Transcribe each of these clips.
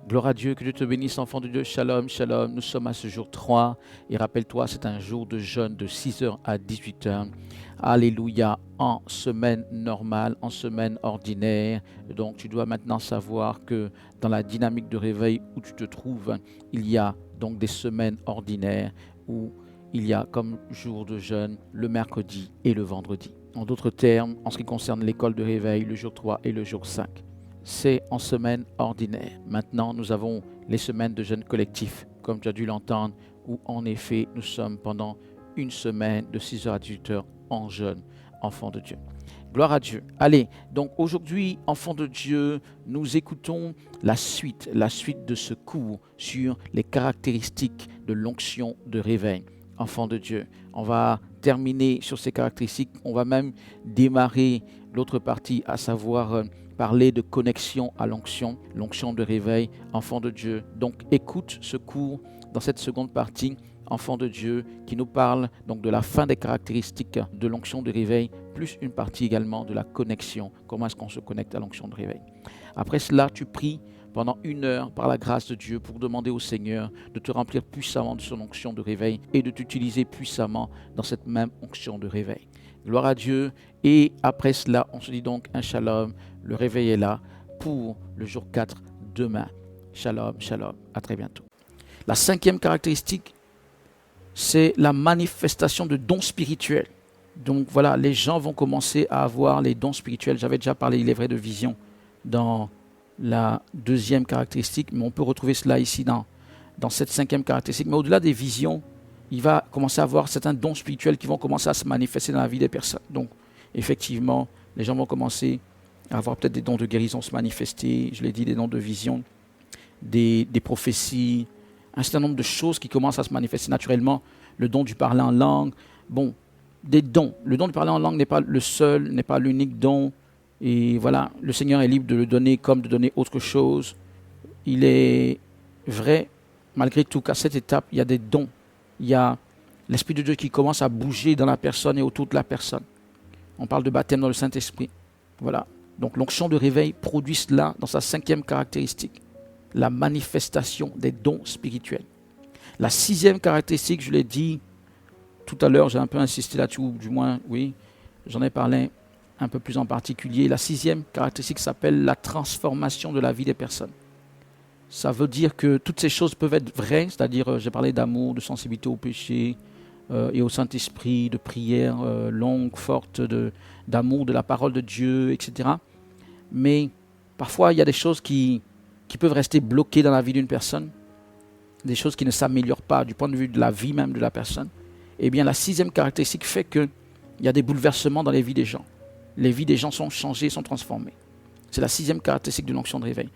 Gloire à Dieu, que Dieu te bénisse, enfant de Dieu. Shalom, shalom. Nous sommes à ce jour 3. Et rappelle-toi, c'est un jour de jeûne de 6h à 18h. Alléluia, en semaine normale, en semaine ordinaire. Donc tu dois maintenant savoir que dans la dynamique de réveil où tu te trouves, il y a donc des semaines ordinaires où il y a comme jour de jeûne le mercredi et le vendredi. En d'autres termes, en ce qui concerne l'école de réveil, le jour 3 et le jour 5. C'est en semaine ordinaire. Maintenant, nous avons les semaines de jeûne collectif, comme tu as dû l'entendre, où en effet, nous sommes pendant une semaine de 6h à 18h en jeûne, enfants de Dieu. Gloire à Dieu. Allez, donc aujourd'hui, enfants de Dieu, nous écoutons la suite de ce cours sur les caractéristiques de l'onction de réveil. Enfants de Dieu, on va terminer sur ces caractéristiques, on va même démarrer l'autre partie, à savoir parler de connexion à l'onction de réveil, enfant de Dieu. Donc écoute ce cours dans cette seconde partie, enfant de Dieu, qui nous parle donc de la fin des caractéristiques de l'onction de réveil, plus une partie également de la connexion, comment est-ce qu'on se connecte à l'onction de réveil. Après cela, tu pries pendant 1 heure par la grâce de Dieu pour demander au Seigneur de te remplir puissamment de son onction de réveil et de t'utiliser puissamment dans cette même onction de réveil. Gloire à Dieu. Et après cela, on se dit donc un shalom. Le réveil est là pour le jour 4 demain. Shalom, shalom. À très bientôt. La 5e caractéristique, c'est la manifestation de dons spirituels. Donc voilà, les gens vont commencer à avoir les dons spirituels. J'avais déjà parlé, il est vrai, de vision dans la 2e caractéristique, mais on peut retrouver cela ici dans cette 5e caractéristique. Mais au-delà des visions, il va commencer à avoir certains dons spirituels qui vont commencer à se manifester dans la vie des personnes. Donc, effectivement, les gens vont commencer à avoir peut-être des dons de guérison se manifester, je l'ai dit, des dons de vision, des prophéties, un certain nombre de choses qui commencent à se manifester naturellement, le don du parler en langue. Bon, des dons. Le don du parler en langue n'est pas le seul, n'est pas l'unique don. Et voilà, le Seigneur est libre de le donner comme de donner autre chose. Il est vrai, malgré tout, qu'à cette étape, il y a des dons. Il y a l'Esprit de Dieu qui commence à bouger dans la personne et autour de la personne. On parle de baptême dans le Saint-Esprit. Voilà. Donc l'onction de réveil produit cela dans sa 5e caractéristique. La manifestation des dons spirituels. La 6e caractéristique, je l'ai dit tout à l'heure, j'ai un peu insisté là-dessus, ou du moins, oui, j'en ai parlé un peu plus en particulier. La 6e caractéristique s'appelle la transformation de la vie des personnes. Ça veut dire que toutes ces choses peuvent être vraies, c'est-à-dire j'ai parlé d'amour, de sensibilité au péché et au Saint-Esprit, de prière longue, forte, d'amour de la parole de Dieu, etc. Mais parfois, il y a des choses qui peuvent rester bloquées dans la vie d'une personne, des choses qui ne s'améliorent pas du point de vue de la vie même de la personne. Eh bien, la 6e caractéristique fait qu'il y a des bouleversements dans les vies des gens. Les vies des gens sont changées, sont transformées. C'est la 6e caractéristique de l'onction de réveil.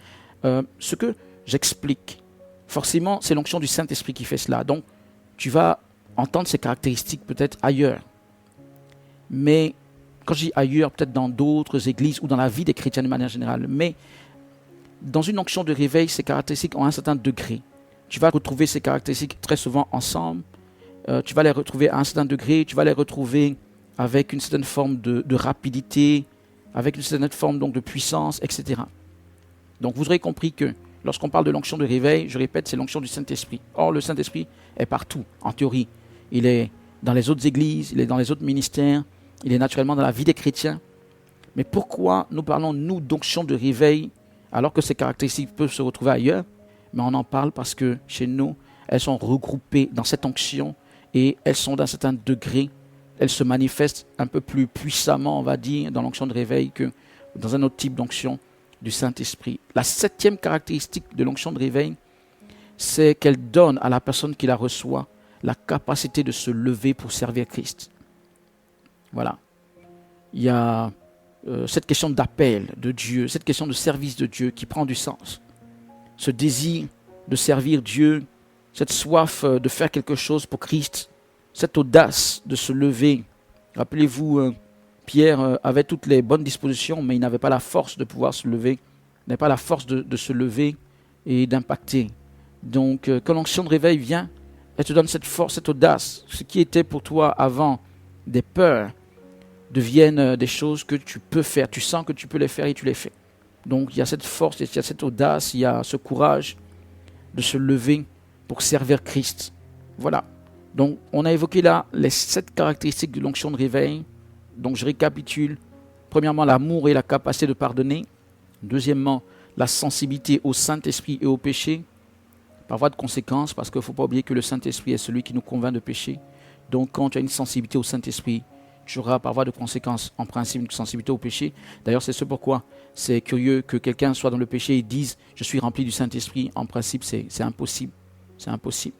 Ce que j'explique, forcément, c'est l'onction du Saint-Esprit qui fait cela. Donc, tu vas entendre ces caractéristiques peut-être ailleurs. Mais, quand je dis ailleurs, peut-être dans d'autres églises ou dans la vie des chrétiens de manière générale. Mais, dans une onction de réveil, ces caractéristiques ont un certain degré. Tu vas retrouver ces caractéristiques très souvent ensemble. Tu vas les retrouver à un certain degré. Tu vas les retrouver avec une certaine forme de rapidité, avec une certaine forme donc, de puissance, etc. Donc vous aurez compris que lorsqu'on parle de l'onction de réveil, je répète, c'est l'onction du Saint-Esprit. Or, le Saint-Esprit est partout, en théorie. Il est dans les autres églises, il est dans les autres ministères, il est naturellement dans la vie des chrétiens. Mais pourquoi nous parlons, nous, d'onction de réveil, alors que ces caractéristiques peuvent se retrouver ailleurs? Mais on en parle parce que chez nous, elles sont regroupées dans cette onction et elles sont d'un certain degré. Elles se manifestent un peu plus puissamment, on va dire, dans l'onction de réveil que dans un autre type d'onction du Saint-Esprit. La 7e caractéristique de l'onction de réveil, c'est qu'elle donne à la personne qui la reçoit la capacité de se lever pour servir Christ. Voilà. Il y a cette question d'appel de Dieu, cette question de service de Dieu qui prend du sens. Ce désir de servir Dieu, cette soif de faire quelque chose pour Christ, cette audace de se lever. Rappelez-vous, Pierre avait toutes les bonnes dispositions, mais il n'avait pas la force de pouvoir se lever. Il n'avait pas la force de se lever et d'impacter. Donc, quand l'onction de réveil vient, elle te donne cette force, cette audace. Ce qui était pour toi avant des peurs deviennent des choses que tu peux faire. Tu sens que tu peux les faire et tu les fais. Donc, il y a cette force, il y a cette audace, il y a ce courage de se lever pour servir Christ. Voilà. Donc, on a évoqué là les 7 caractéristiques de l'onction de réveil. Donc, je récapitule. Premièrement, l'amour et la capacité de pardonner. Deuxièmement, la sensibilité au Saint-Esprit et au péché. Par voie de conséquence, parce qu'il ne faut pas oublier que le Saint-Esprit est celui qui nous convainc de péché. Donc, quand tu as une sensibilité au Saint-Esprit, tu auras par voie de conséquence, en principe, une sensibilité au péché. D'ailleurs, c'est ce pourquoi c'est curieux que quelqu'un soit dans le péché et dise « Je suis rempli du Saint-Esprit ». En principe, c'est impossible. C'est impossible.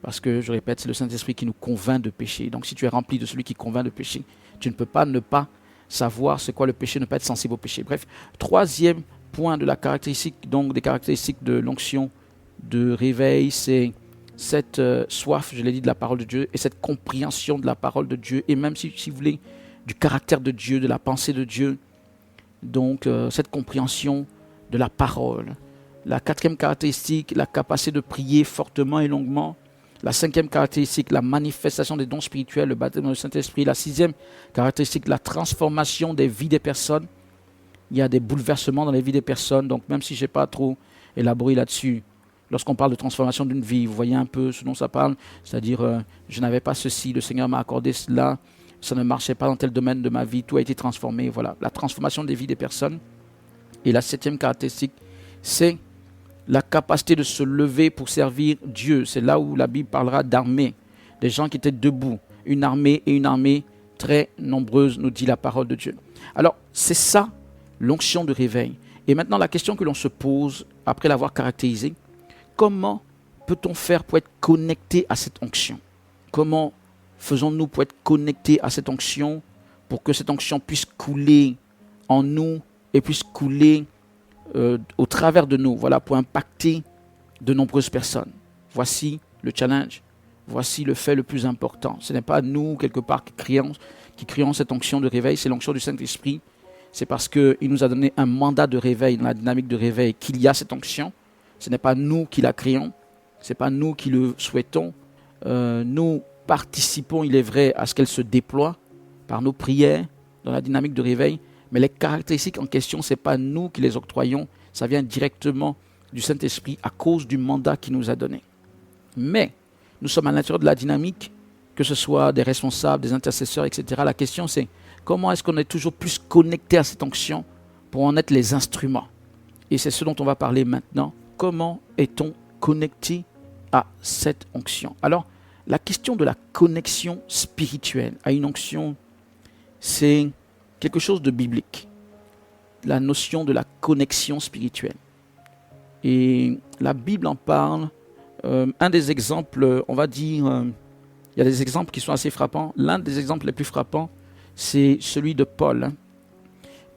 Parce que, je répète, c'est le Saint-Esprit qui nous convainc de péché. Donc, si tu es rempli de celui qui convainc de péché, tu ne peux pas ne pas savoir ce qu'est le péché, ne pas être sensible au péché. Bref, troisième point de la caractéristique, donc des caractéristiques de l'onction de réveil, c'est cette soif, je l'ai dit, de la parole de Dieu et cette compréhension de la parole de Dieu et même si vous voulez du caractère de Dieu, de la pensée de Dieu. Donc cette compréhension de la parole. La quatrième caractéristique, la capacité de prier fortement et longuement. La cinquième caractéristique, la manifestation des dons spirituels, le baptême du Saint-Esprit. La sixième caractéristique, la transformation des vies des personnes. Il y a des bouleversements dans les vies des personnes, donc même si je n'ai pas trop élaboré là-dessus, lorsqu'on parle de transformation d'une vie, vous voyez un peu ce dont ça parle, c'est-à-dire je n'avais pas ceci, le Seigneur m'a accordé cela, ça ne marchait pas dans tel domaine de ma vie, tout a été transformé, voilà. La transformation des vies des personnes. Et la septième caractéristique, c'est la capacité de se lever pour servir Dieu. C'est là où la Bible parlera d'armée, des gens qui étaient debout, une armée et une armée très nombreuse, nous dit la parole de Dieu. Alors, c'est ça, l'onction de réveil. Et maintenant, la question que l'on se pose, après l'avoir caractérisée, comment peut-on faire pour être connecté à cette onction? Comment faisons-nous pour être connectés à cette onction, pour que cette onction puisse couler en nous et puisse couler au travers de nous, voilà, pour impacter de nombreuses personnes. Voici le challenge, voici le fait le plus important. Ce n'est pas nous, quelque part, qui créons cette onction de réveil, c'est l'onction du Saint-Esprit. C'est parce qu'il nous a donné un mandat de réveil, dans la dynamique de réveil, qu'il y a cette onction. Ce n'est pas nous qui la créons, ce n'est pas nous qui le souhaitons. Nous participons, il est vrai, à ce qu'elle se déploie par nos prières, dans la dynamique de réveil. Mais les caractéristiques en question, ce n'est pas nous qui les octroyons, ça vient directement du Saint-Esprit à cause du mandat qu'il nous a donné. Mais nous sommes à l'intérieur de la dynamique, que ce soit des responsables, des intercesseurs, etc. La question c'est comment est-ce qu'on est toujours plus connecté à cette onction pour en être les instruments. Et c'est ce dont on va parler maintenant. Comment est-on connecté à cette onction? Alors, la question de la connexion spirituelle à une onction, c'est quelque chose de biblique, la notion de la connexion spirituelle. Et la Bible en parle. Un des exemples, on va dire, il y a des exemples qui sont assez frappants. L'un des exemples les plus frappants, c'est celui de Paul.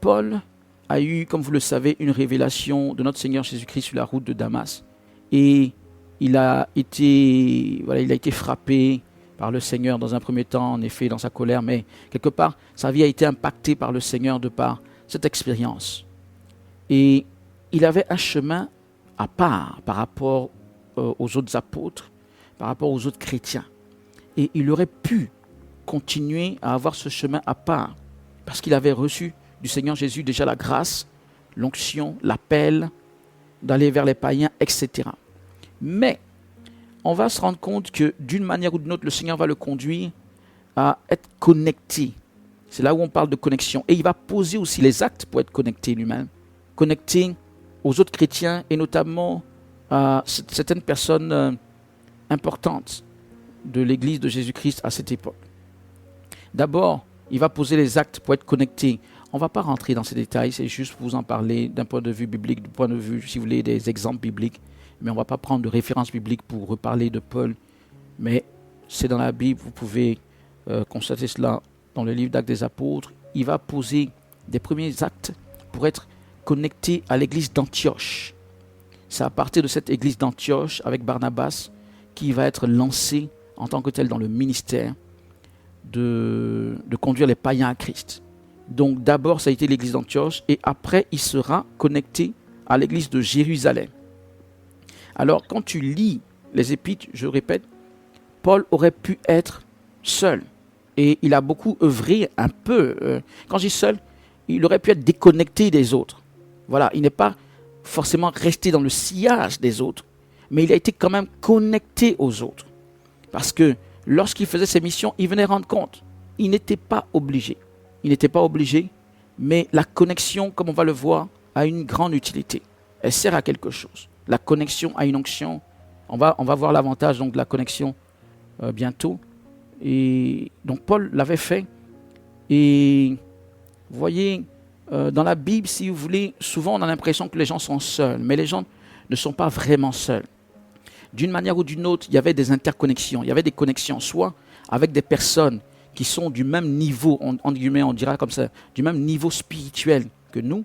Paul a eu, comme vous le savez, une révélation de notre Seigneur Jésus-Christ sur la route de Damas. Et il a été frappé par le Seigneur dans un premier temps, en effet, dans sa colère, mais quelque part, sa vie a été impactée par le Seigneur de par cette expérience. Et il avait un chemin à part par rapport aux autres apôtres, par rapport aux autres chrétiens. Et il aurait pu continuer à avoir ce chemin à part, parce qu'il avait reçu du Seigneur Jésus déjà la grâce, l'onction, l'appel d'aller vers les païens, etc. Mais on va se rendre compte que d'une manière ou d'une autre, le Seigneur va le conduire à être connecté. C'est là où on parle de connexion. Et il va poser aussi les actes pour être connecté lui-même. Connecté aux autres chrétiens et notamment à certaines personnes importantes de l'Église de Jésus-Christ à cette époque. D'abord, il va poser les actes pour être connecté. On ne va pas rentrer dans ces détails, c'est juste pour vous en parler d'un point de vue biblique, du point de vue, si vous voulez, des exemples bibliques. Mais on ne va pas prendre de références bibliques pour reparler de Paul. Mais c'est dans la Bible, vous pouvez constater cela dans le livre d'Actes des Apôtres. Il va poser des premiers actes pour être connecté à l'église d'Antioche. C'est à partir de cette église d'Antioche, avec Barnabas, qu'il va être lancé en tant que tel dans le ministère de conduire les païens à Christ. Donc d'abord, ça a été l'église d'Antioche et après, il sera connecté à l'église de Jérusalem. Alors, quand tu lis les épîtres, je répète, Paul aurait pu être seul. Et il a beaucoup œuvré un peu. Quand je dis seul, il aurait pu être déconnecté des autres. Voilà, il n'est pas forcément resté dans le sillage des autres, mais il a été quand même connecté aux autres. Parce que lorsqu'il faisait ses missions, il venait rendre compte. Il n'était pas obligé. Il n'était pas obligé, mais la connexion, comme on va le voir, a une grande utilité. Elle sert à quelque chose. La connexion a une onction. On va voir l'avantage donc, de la connexion bientôt. Et donc Paul l'avait fait. Et vous voyez, dans la Bible, si vous voulez, souvent on a l'impression que les gens sont seuls, mais les gens ne sont pas vraiment seuls. D'une manière ou d'une autre, il y avait des interconnexions, il y avait des connexions, soit avec des personnes qui sont du même niveau, entre guillemets, on dira comme ça, du même niveau spirituel que nous,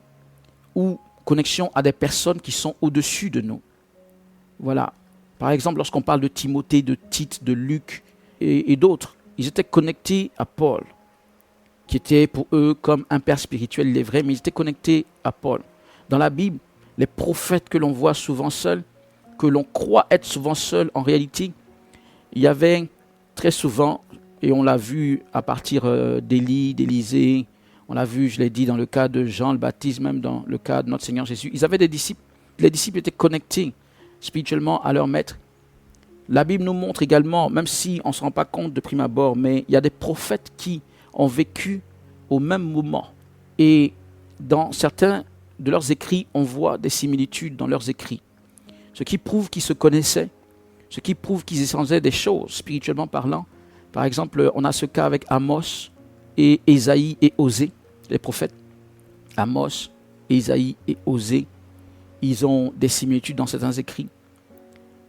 ou connexion à des personnes qui sont au-dessus de nous. Voilà. Par exemple, lorsqu'on parle de Timothée, de Tite, de Luc et d'autres, ils étaient connectés à Paul, qui était pour eux comme un père spirituel, il est vrai, mais ils étaient connectés à Paul. Dans la Bible, les prophètes que l'on voit souvent seuls, que l'on croit être souvent seuls, en réalité, il y avait très souvent, et on l'a vu à partir d'Élie, d'Élisée, on l'a vu, je l'ai dit, dans le cas de Jean le Baptiste, même dans le cas de notre Seigneur Jésus, ils avaient des disciples. Les disciples étaient connectés spirituellement à leur maître. La Bible nous montre également, même si on ne se rend pas compte de prime abord, mais il y a des prophètes qui ont vécu au même moment. Et dans certains de leurs écrits, on voit des similitudes dans leurs écrits. Ce qui prouve qu'ils se connaissaient, ce qui prouve qu'ils échangeaient des choses, spirituellement parlant. Par exemple, on a ce cas avec Amos et Ésaïe et Osée, les prophètes. Amos, Ésaïe et Osée, ils ont des similitudes dans certains écrits.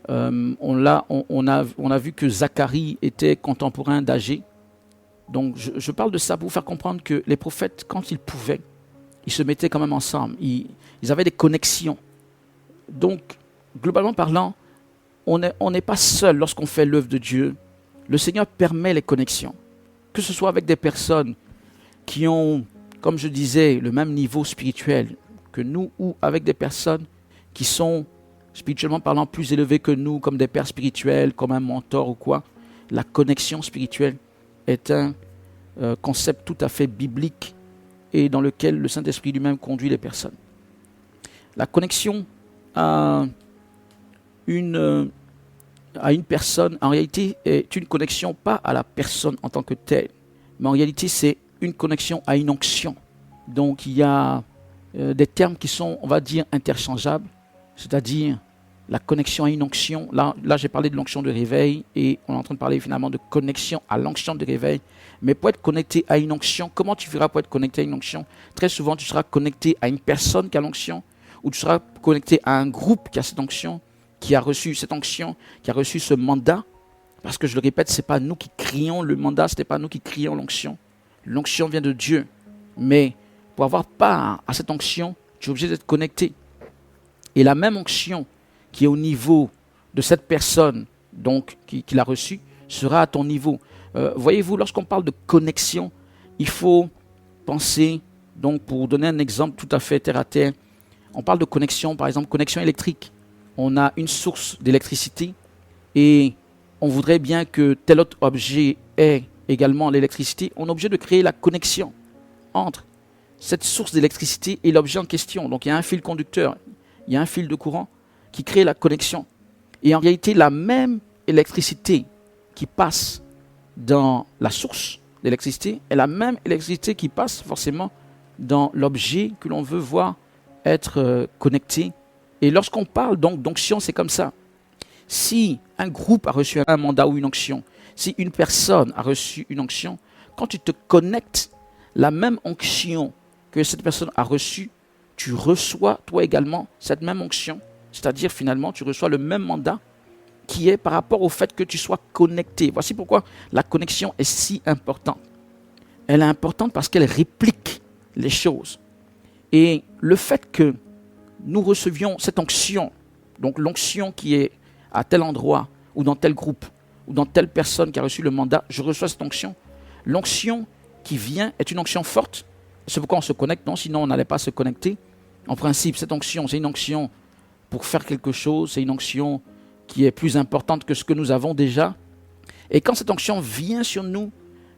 On a vu que Zacharie était contemporain d'Agé. Donc je parle de ça pour vous faire comprendre que les prophètes, quand ils pouvaient, ils se mettaient quand même ensemble. Ils avaient des connexions. Donc, globalement parlant, on n'est pas seul lorsqu'on fait l'œuvre de Dieu. Le Seigneur permet les connexions. Que ce soit avec des personnes qui ont, comme je disais, le même niveau spirituel que nous, ou avec des personnes qui sont, spirituellement parlant, plus élevées que nous, comme des pères spirituels, comme un mentor ou quoi. La connexion spirituelle est un concept tout à fait biblique et dans lequel le Saint-Esprit lui-même conduit les personnes. La connexion à une personne, en réalité, est une connexion pas à la personne en tant que telle, mais en réalité, c'est une connexion à une onction. Donc, il y a des termes qui sont, on va dire, interchangeables, c'est-à-dire la connexion à une onction. Là j'ai parlé de l'onction de réveil et on est en train de parler finalement de connexion à l'onction de réveil. Mais pour être connecté à une onction, comment tu feras pour être connecté à une onction? Très souvent, tu seras connecté à une personne qui a l'onction, ou tu seras connecté à un groupe qui a cette onction, qui a reçu cette onction, qui a reçu ce mandat. Parce que je le répète, ce n'est pas nous qui crions le mandat, ce n'est pas nous qui crions l'onction. L'onction vient de Dieu. Mais pour avoir part à cette onction, tu es obligé d'être connecté. Et la même onction qui est au niveau de cette personne donc, qui l'a reçue sera à ton niveau. Voyez-vous, lorsqu'on parle de connexion, il faut penser, donc pour donner un exemple tout à fait terre à terre, on parle de connexion, par exemple, connexion électrique. On a une source d'électricité et on voudrait bien que tel autre objet ait également l'électricité. On est obligé de créer la connexion entre cette source d'électricité et l'objet en question. Donc il y a un fil conducteur, il y a un fil de courant qui crée la connexion. Et en réalité, la même électricité qui passe dans la source d'électricité est la même électricité qui passe forcément dans l'objet que l'on veut voir être connecté. Et lorsqu'on parle donc d'onction, c'est comme ça. Si un groupe a reçu un mandat ou une onction, si une personne a reçu une onction, quand tu te connectes, la même onction que cette personne a reçue, tu reçois toi également cette même onction. C'est-à-dire finalement, tu reçois le même mandat qui est par rapport au fait que tu sois connecté. Voici pourquoi la connexion est si importante. Elle est importante parce qu'elle réplique les choses. Et le fait que nous recevions cette onction, donc l'onction qui est à tel endroit, ou dans tel groupe, ou dans telle personne qui a reçu le mandat, je reçois cette onction. L'onction qui vient est une onction forte. C'est pourquoi on se connecte, non? Sinon on n'allait pas se connecter. En principe, cette onction, c'est une onction pour faire quelque chose, c'est une onction qui est plus importante que ce que nous avons déjà. Et quand cette onction vient sur nous,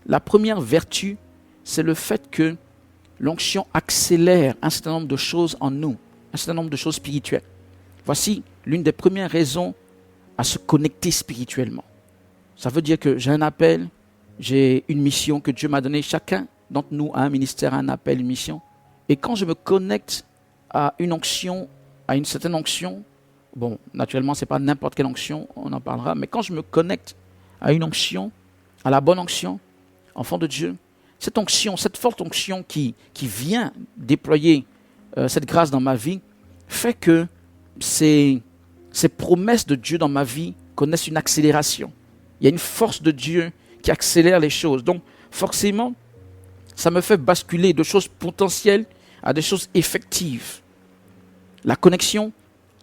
la première vertu, c'est le fait que l'onction accélère un certain nombre de choses en nous, un certain nombre de choses spirituelles. Voici l'une des premières raisons à se connecter spirituellement. Ça veut dire que j'ai un appel, j'ai une mission que Dieu m'a donnée. Chacun d'entre nous a un ministère, un appel, une mission. Et quand je me connecte à une onction, à une certaine onction, bon, naturellement, ce n'est pas n'importe quelle onction, on en parlera, mais quand je me connecte à une onction, à la bonne onction, enfant de Dieu, cette onction, cette forte onction qui vient déployer cette grâce dans ma vie, fait que ces promesses de Dieu dans ma vie connaissent une accélération. Il y a une force de Dieu qui accélère les choses. Donc, forcément, ça me fait basculer de choses potentielles à des choses effectives. La connexion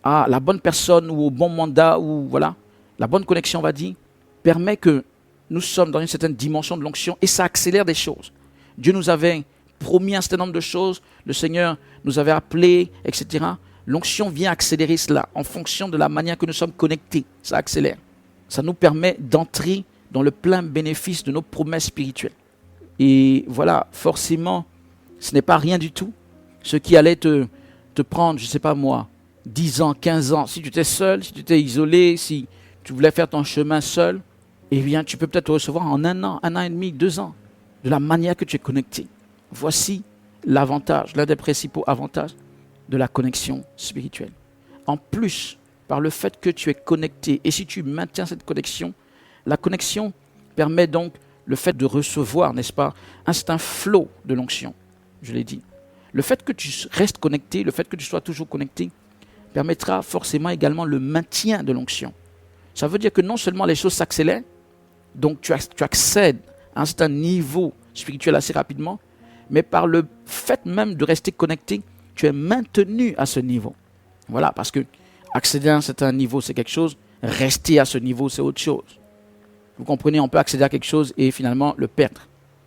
à la bonne personne ou au bon mandat, ou voilà, la bonne connexion, on va dire, permet que nous sommes dans une certaine dimension de l'onction et ça accélère des choses. Dieu nous avait promis un certain nombre de choses, le Seigneur nous avait appelés, etc. L'onction vient accélérer cela en fonction de la manière que nous sommes connectés. Ça accélère. Ça nous permet d'entrer dans le plein bénéfice de nos promesses spirituelles. Et voilà, forcément, ce n'est pas rien du tout. Ce qui allait te prendre, je ne sais pas moi, 10 ans, 15 ans, si tu étais seul, si tu étais isolé, si tu voulais faire ton chemin seul, eh bien, tu peux peut-être recevoir en 1 an et demi, 2 ans, de la manière que tu es connecté. Voici l'avantage, l'un des principaux avantages de la connexion spirituelle. En plus, par le fait que tu es connecté, et si tu maintiens cette connexion, la connexion permet donc le fait de recevoir, n'est-ce pas, un certain flot de l'onction, je l'ai dit. Le fait que tu restes connecté, le fait que tu sois toujours connecté, permettra forcément également le maintien de l'onction. Ça veut dire que non seulement les choses s'accélèrent, donc tu accèdes à un certain niveau spirituel assez rapidement, mais par le fait même de rester connecté, tu es maintenu à ce niveau. Voilà, parce que accéder à un certain niveau, c'est quelque chose, rester à ce niveau, c'est autre chose. Vous comprenez, on peut accéder à quelque chose et finalement le perdre,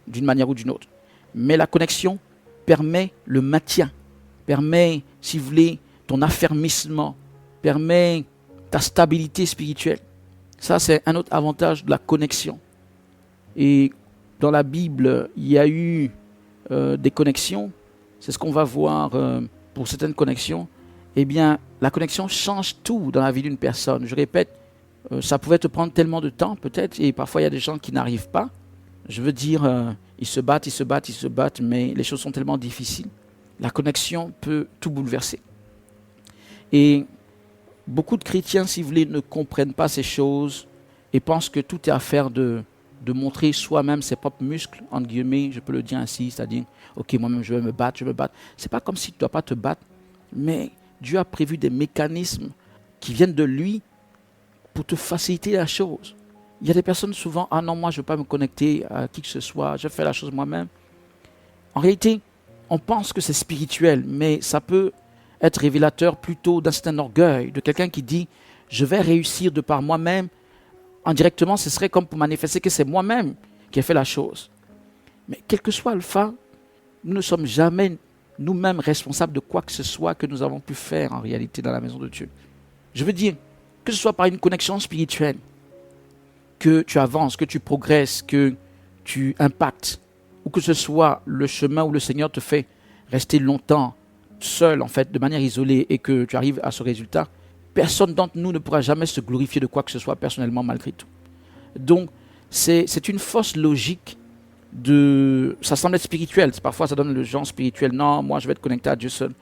d'une manière ou d'une autre. Mais la connexion permet le maintien, permet, si vous voulez, ton affermissement, permet ta stabilité spirituelle. Ça, c'est un autre avantage de la connexion. Et dans la Bible, il y a eu des connexions. C'est ce qu'on va voir pour certaines connexions. Eh bien, la connexion change tout dans la vie d'une personne. Je répète, ça pouvait te prendre tellement de temps, peut-être, et parfois il y a des gens qui n'arrivent pas. Je veux dire, ils se battent, mais les choses sont tellement difficiles. La connexion peut tout bouleverser. Et beaucoup de chrétiens, si vous voulez, ne comprennent pas ces choses et pensent que tout est affaire de montrer soi-même ses propres muscles, entre guillemets, je peux le dire ainsi, c'est-à-dire, ok, moi-même je vais me battre. C'est pas comme si tu ne dois pas te battre, mais Dieu a prévu des mécanismes qui viennent de lui pour te faciliter la chose. Il y a des personnes souvent, ah non, moi je ne veux pas me connecter à qui que ce soit, je fais la chose moi-même. En réalité, on pense que c'est spirituel, mais ça peut être révélateur plutôt d'un certain orgueil, de quelqu'un qui dit, je vais réussir de par moi-même. Indirectement, ce serait comme pour manifester que c'est moi-même qui ai fait la chose. Mais quel que soit Alpha, nous ne sommes jamais nous-mêmes responsables de quoi que ce soit que nous avons pu faire en réalité dans la maison de Dieu. Je veux dire, que ce soit par une connexion spirituelle, que tu avances, que tu progresses, que tu impactes, ou que ce soit le chemin où le Seigneur te fait rester longtemps seul, en fait, de manière isolée, et que tu arrives à ce résultat, personne d'entre nous ne pourra jamais se glorifier de quoi que ce soit personnellement malgré tout. Donc, c'est une fausse logique ça semble être spirituel, parfois ça donne le genre spirituel, non, moi je vais être connecté à Dieu seul.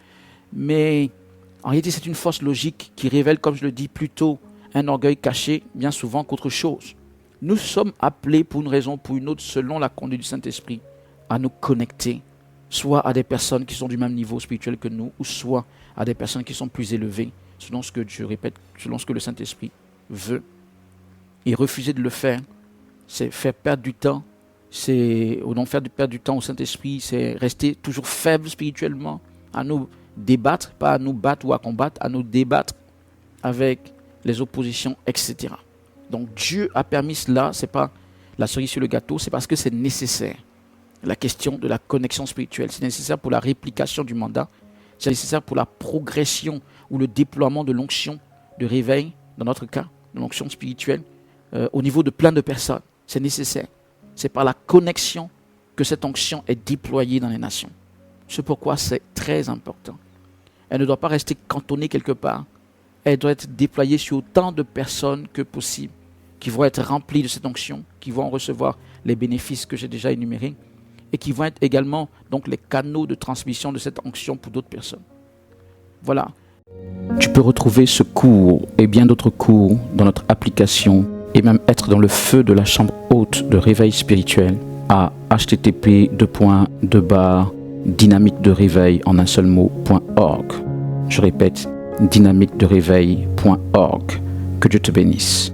Mais en réalité, c'est une fausse logique qui révèle, comme je le dis, plutôt un orgueil caché, bien souvent, qu'autre chose. Nous sommes appelés pour une raison ou pour une autre, selon la conduite du Saint-Esprit, à nous connecter, soit à des personnes qui sont du même niveau spirituel que nous, ou soit à des personnes qui sont plus élevées, selon ce que, je répète, selon ce que le Saint-Esprit veut. Et refuser de le faire, c'est faire perdre du temps, au nom de faire perdre du temps au Saint-Esprit, c'est rester toujours faible spirituellement, à nous débattre, pas à nous battre ou à combattre, à nous débattre avec les oppositions, etc. Donc Dieu a permis cela, c'est pas la cerise sur le gâteau, c'est parce que c'est nécessaire. La question de la connexion spirituelle, c'est nécessaire pour la réplication du mandat, c'est nécessaire pour la progression ou le déploiement de l'onction de réveil, dans notre cas, de l'onction spirituelle, au niveau de plein de personnes. C'est nécessaire. C'est par la connexion que cette onction est déployée dans les nations. C'est pourquoi c'est très important. Elle ne doit pas rester cantonnée quelque part. elle doit être déployée sur autant de personnes que possible, qui vont être remplies de cette onction, qui vont recevoir les bénéfices que j'ai déjà énumérés, et qui vont être également donc les canaux de transmission de cette onction pour d'autres personnes. Voilà. Tu peux retrouver ce cours et bien d'autres cours dans notre application et même être dans le feu de la chambre haute de réveil spirituel à http://dynamique de réveil en un seul mot.org. Je répète, dynamique de réveil.org. Que Dieu te bénisse.